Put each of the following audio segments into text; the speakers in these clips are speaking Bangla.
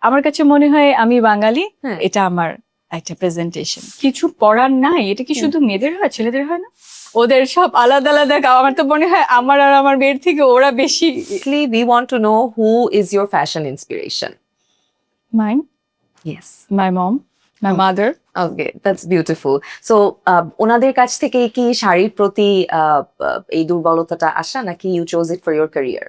আমার কাছে মনে হয় আমি বাঙালি, হ্যাঁ। এটা আমার একটা প্রেজেন্টেশন। কিছু পড়ার নাই, এটা কি শুধু মেয়েদের হয়, ছেলেদের হয় না? ওদের সব আলাদা আলাদা আমার তো মনে হয় আমার আর আমার মেয়ের থেকে ওরা বেশি। Actually, we want to know who is your fashion inspiration. Mine, Yes. my mom, my Okay. mother. Okay, that's beautiful. So, ওনাদের কাছ থেকে কি শাড়ির প্রতি এই দুর্বলতাটা আসা নাকি you chose it for your career?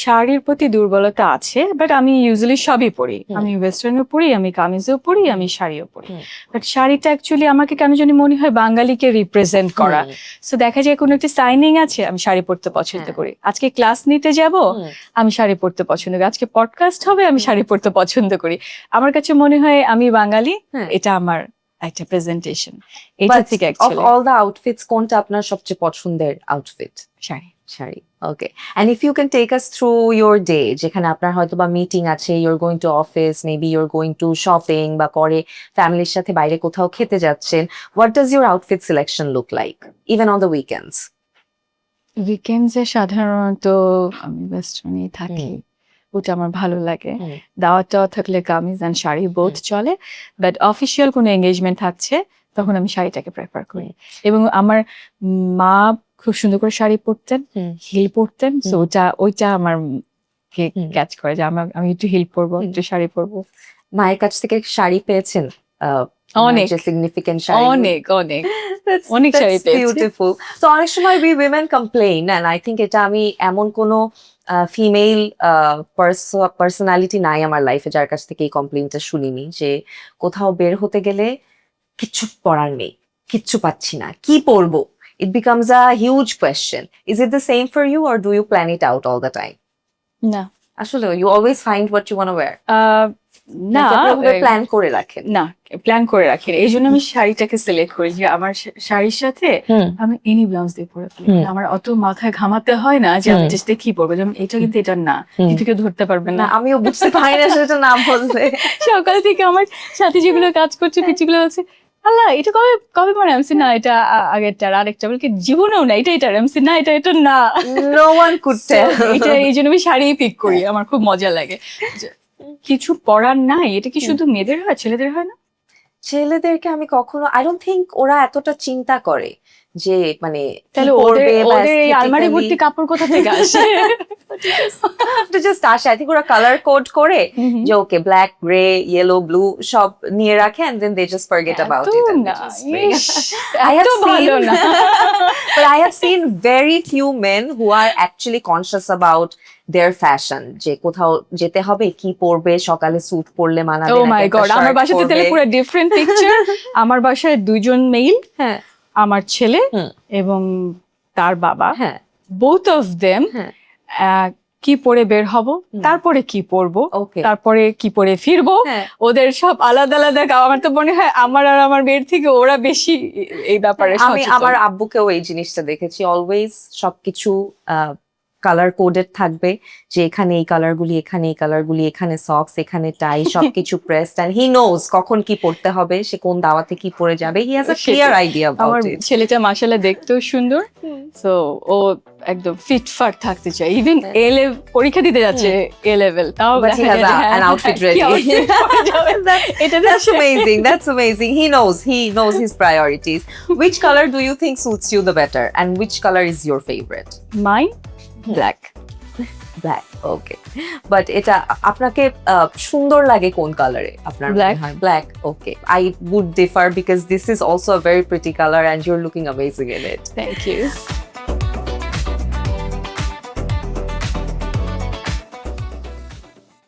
শাড়ির প্রতি দুর্বলতা আছে, বাট আমি ইউজুয়ালি সবই পরি। আমি ওয়েস্টার্নও পরি, আমি কামিজও পরি, আমি শাড়িও পরি। বাট শাড়িটা অ্যাকচুয়ালি আমাকে কেন জানি মনে হয় বাঙালিকে রিপ্রেজেন্ট করা। সো দেখা যায় কোনো একটা সাইনিং আছে, আমি শাড়ি পরতে পছন্দ করি। আজকে ক্লাস নিতে যাব, আমি শাড়ি পরতে পছন্দ করি। আজকে পডকাস্ট হবে, আমি শাড়ি পরতে পছন্দ করি। আমার কাছে মনে হয় আমি বাঙালি, এটা আমার একটা প্রেজেন্টেশন। এটা থেকে Of all the outfits, কোনটা আপনার সবচেয়ে পছন্দের outfit? Sari. Sari, okay. And if you can take us through your day, যেখানে আপনার হয়তো বা মিটিং আছে, you're going to office, maybe you're going to shopping বা করে ফ্যামিলির সাথে বাইরে কোথাও খেতে যাচ্ছেন, what does your outfit selection look like, even on the weekends? উইকেন্ডসে সাধারণত আমি ওয়েস্টার্নেই থাকি, ওটা আমার ভালো লাগে। দাওয়াত টাওয়াত থাকলে কামিজ অ্যান্ড শাড়ি বোথ চলে, বাট অফিসিয়াল কোনো এঙ্গেজমেন্ট থাকছে তখন আমি শাড়িটাকে প্রেফার করি। এবং আমার মা খুব সুন্দর করে শাড়ি পরতেন, হিল পরতেন, সো ওইটা আমার ক্যাচ করে যে আমি একটু হিল পরবো, একটু শাড়ি পরবো। মায়ের কাছ থেকে শাড়ি পেয়েছেন? অনেক সিগনিফিকেন্ট শাড়ি? অনেক অনেক শাড়ি পেয়েছি। বিউটিফুল। তো অনেক সময় we women complain, and I think এটা আমি এমন কোনো ফিমেল পার্সোনালিটি নাই আমার লাইফে যার কাছ থেকে এই কমপ্লেইনটা শুনিনি, যে কোথাও বের হতে গেলে কিচ্ছু পরার নেই, কিচ্ছু পাচ্ছি না, কি পরবো? It becomes a huge question. Is it the same for you, or do you plan it out all the time? না আসলে you always find what you want to wear? না, প্ল্যান করে রাখেন? না, প্ল্যান করে রাখি না। এই জন্য আমি শাড়িটাকে সিলেক্ট করি যে আমার শাড়ির সাথে আমি এনি ব্লাউজ দিয়ে পরে ফেলি। আমার অত মাথায় ঘামাতে হয় না যে আমি জাস্ট কি পরবো, যেমন এটা কিন্তু এটা না, কিন্তু কেউ ধরতে পারবে না। আমিও বুঝতে পারি না সেটা না বলতে। সকাল থেকে আমার সাথে যেগুলো কাজ করছে পিচিগুলো আছে, আল্লাহ এটা কবে কবে পরে এমসি না, এটা আগেরটার আরেকটা বলকে জীবনেও না, এটা এমসি না, এটা না, নো ওয়ান কুড টেল। এটা এই জন্য আমি শাড়ি পিক করি, আমার খুব মজা লাগে। কিছু পড়ার নাই, এটা কি শুধু মেয়েদের হয়, ছেলেদের হয় না? ছেলেদেরকে আমি কখনো আই ডোন্ট থিংক ওরা এতটা চিন্তা করে যে মানে তাহলে ওদের এই আলমারি ভর্তি কাপড় কোথা থেকে আসে? জাস্ট আসে। আই থিংক ওরা কালার কোড করে যে okay black, grey, yellow, blue সব নিয়ে রাখে, and then they just forget about it. But I have seen very few men who are actually conscious about their fashion, যে কোথাও যেতে হবে কি পরবে, সকালে স্যুট পরলে মানাবে নাকি। Oh my god, আমার বাসাতে তাহলে পুরো ডিফারেন্ট পিকচার। আমার বাসায় দুইজন মেল, আমার ছেলে এবং তার বাবা, both of them কি পরে বের হব, তারপরে কি পরবো, তারপরে কি পরে ফিরবো, ওদের সব আলাদা আলাদা। আমার তো মনে হয় আমার আর আমার মেয়ের থেকে ওরা বেশি এই ব্যাপারে সচেতন। আমি আমার আব্বুকেও এই জিনিসটা দেখেছি, অলওয়েজ সবকিছু কালার কোডেড থাকবে, যে এখানে এই কালার গুলি, এখানে এই কালার গুলি, এখানে সক্স, এখানে টাই, সবকিছু প্রেসড, এন্ড হি নোজ কখন কি পড়তে হবে, সে কোন দাওয়াতে কি পরে যাবে। He has a clear idea about আমার ইট। ছেলেটা মাশাআল্লাহ দেখতেও সুন্দর, সো ও একদম ফিটফাট থাকতে চায়। ইভেন পরীক্ষা দিতে যাচ্ছে এ লেভেল, তাও But he has an outfit ready. That's amazing. That's amazing. He knows his priorities. Which color do you think suits you the better, and which color is your favorite? Mine, black. Okay. But এটা আপনাকে সুন্দর লাগে কোন কালারে? আপনার black. Okay, I would differ because this is also a very pretty colour, and you're looking amazing in it. Thank you.